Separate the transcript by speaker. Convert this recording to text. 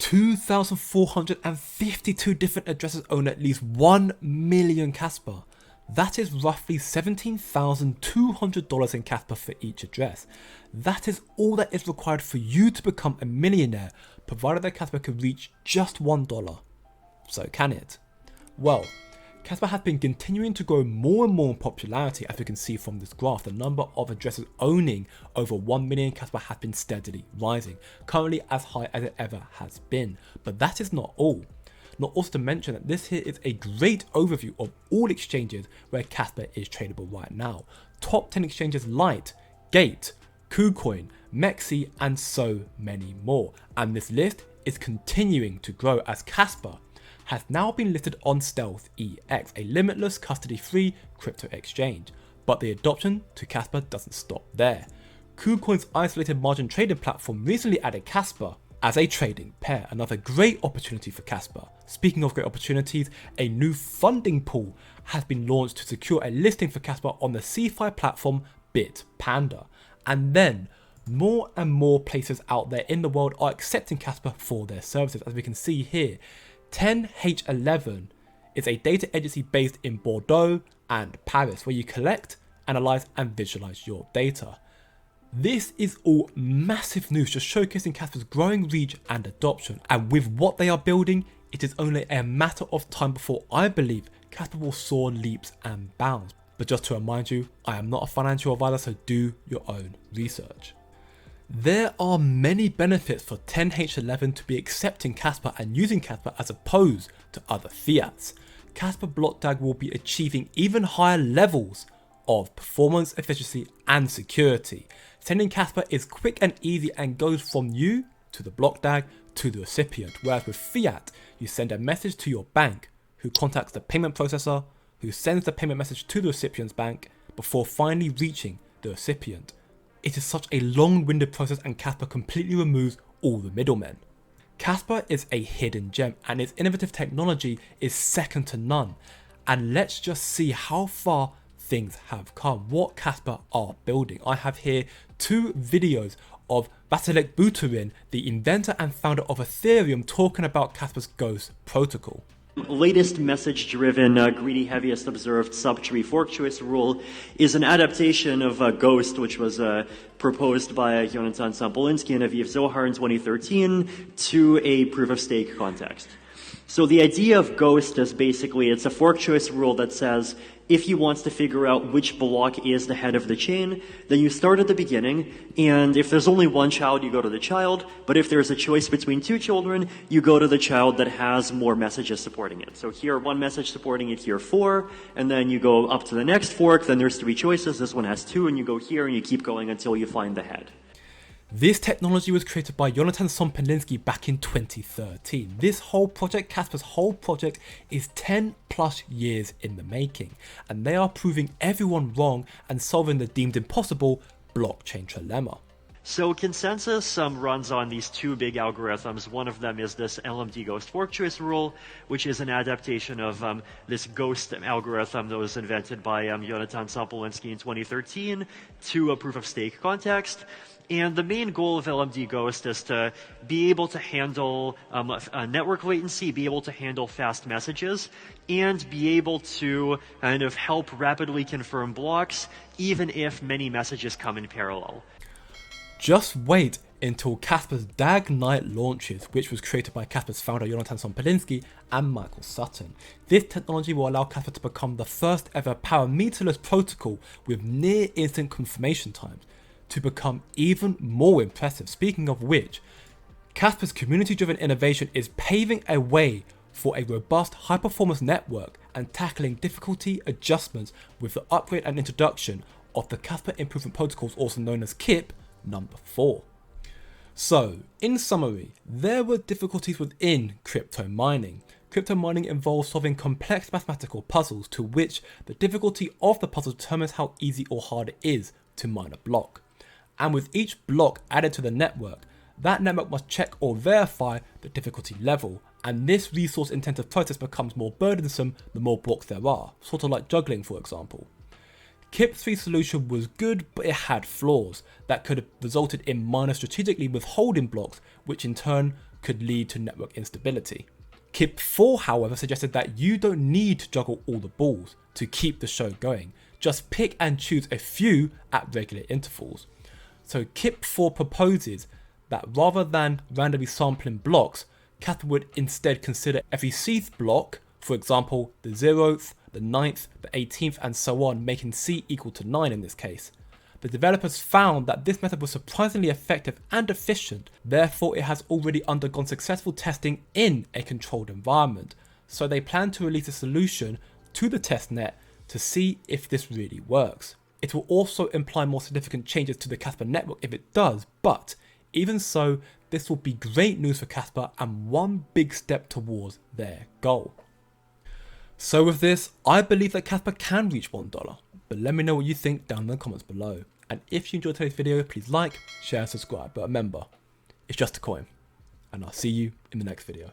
Speaker 1: 2,452 different addresses own at least 1 million KASPA. That is roughly $17,200 in KASPA for each address. That is all that is required for you to become a millionaire, provided that KASPA can reach just $1. So can it? Well, KASPA has been continuing to grow more and more in popularity. As we can see from this graph, the number of addresses owning over 1 million KASPA has been steadily rising, currently as high as it ever has been. But that is not all. Not also to mention that this here is a great overview of all exchanges where KASPA is tradable right now. Top 10 exchanges: Lite, Gate, KuCoin, Mexi, and so many more. And this list is continuing to grow as KASPA has now been listed on Stealth EX, a limitless custody-free crypto exchange. But the adoption to KASPA doesn't stop there. KuCoin's isolated margin trading platform recently added KASPA as a trading pair, another great opportunity for KASPA. Speaking of great opportunities, a new funding pool has been launched to secure a listing for KASPA on the CeFi platform Bitpanda. And then more and more places out there in the world are accepting KASPA for their services. As we can see here, 10H11 is a data agency based in Bordeaux and Paris, where you collect, analyze, and visualize your data. This is all massive news, just showcasing KASPA's growing reach and adoption. And with what they are building, it is only a matter of time before I believe KASPA will soar leaps and bounds. But just to remind you, I am not a financial advisor, so do your own research. There are many benefits for 10H11 to be accepting KASPA and using KASPA as opposed to other fiats. KASPA Block DAG will be achieving even higher levels of performance, efficiency, and security. Sending KASPA is quick and easy and goes from you to the block DAG to the recipient, whereas with fiat, you send a message to your bank, who contacts the payment processor, who sends the payment message to the recipient's bank before finally reaching the recipient. It is such a long-winded process, and KASPA completely removes all the middlemen. KASPA is a hidden gem, and its innovative technology is second to none. And let's just see how far things have come, what KASPA are building. I have here 2 videos of Vitalik Buterin, the inventor and founder of Ethereum, talking about KASPA's Ghost protocol.
Speaker 2: Latest message-driven greedy heaviest observed sub-tree fork choice rule is an adaptation of Ghost, which was proposed by Jonathan Sampolinsky and Aviv Zohar in 2013 to a proof-of-stake context. So the idea of Ghost is basically, it's a fork choice rule that says if you want to figure out which block is the head of the chain, then you start at the beginning, and if there's only one child, you go to the child, but if there's a choice between 2 children, you go to the child that has more messages supporting it. So here, 1 message supporting it, here 4, and then you go up to the next fork, then there's 3 choices, this one has 2, and you go here, and you keep going until you find the head.
Speaker 1: This technology was created by Jonathan Sompolinsky back in 2013. This whole project, KASPA's whole project, is 10 plus years in the making, and they are proving everyone wrong and solving the deemed impossible blockchain trilemma.
Speaker 2: So consensus runs on these 2 big algorithms. One of them is this LMD Ghost fork choice rule, which is an adaptation of this Ghost algorithm that was invented by Jonathan Sampolinsky in 2013 to a proof-of-stake context. And the main goal of LMD Ghost is to be able to handle network latency, be able to handle fast messages, and be able to kind of help rapidly confirm blocks, even if many messages come in parallel.
Speaker 1: Just wait until KASPA's DAG Night launches, which was created by KASPA's founder Jonathan Sompolinsky and Michael Sutton. This technology will allow KASPA to become the first ever parameterless protocol with near instant confirmation times, to become even more impressive. Speaking of which, KASPA's community-driven innovation is paving a way for a robust high-performance network and tackling difficulty adjustments with the upgrade and introduction of the KASPA Improvement Protocols, also known as KIP number 4. So, in summary, there were difficulties within crypto mining. Crypto mining involves solving complex mathematical puzzles, to which the difficulty of the puzzle determines how easy or hard it is to mine a block. And with each block added to the network, that network must check or verify the difficulty level, and this resource intensive process becomes more burdensome the more blocks there are, sort of like juggling, for example. KIP3's solution was good, but it had flaws that could have resulted in miners strategically withholding blocks, which in turn could lead to network instability. KIP 4, however, suggested that you don't need to juggle all the balls to keep the show going. Just pick and choose a few at regular intervals. So KIP 4 proposes that rather than randomly sampling blocks, KASPA would instead consider every seed block, for example, the 0th, the 9th, the 18th, and so on, making C equal to 9 in this case. The developers found that this method was surprisingly effective and efficient, therefore it has already undergone successful testing in a controlled environment, so they plan to release a solution to the testnet to see if this really works. It will also imply more significant changes to the KASPA network if it does, but even so, this will be great news for KASPA and one big step towards their goal. So with this, I believe that KASPA can reach $1, but let me know what you think down in the comments below. And if you enjoyed today's video, please like, share and subscribe. But remember, it's just a coin. And I'll see you in the next video.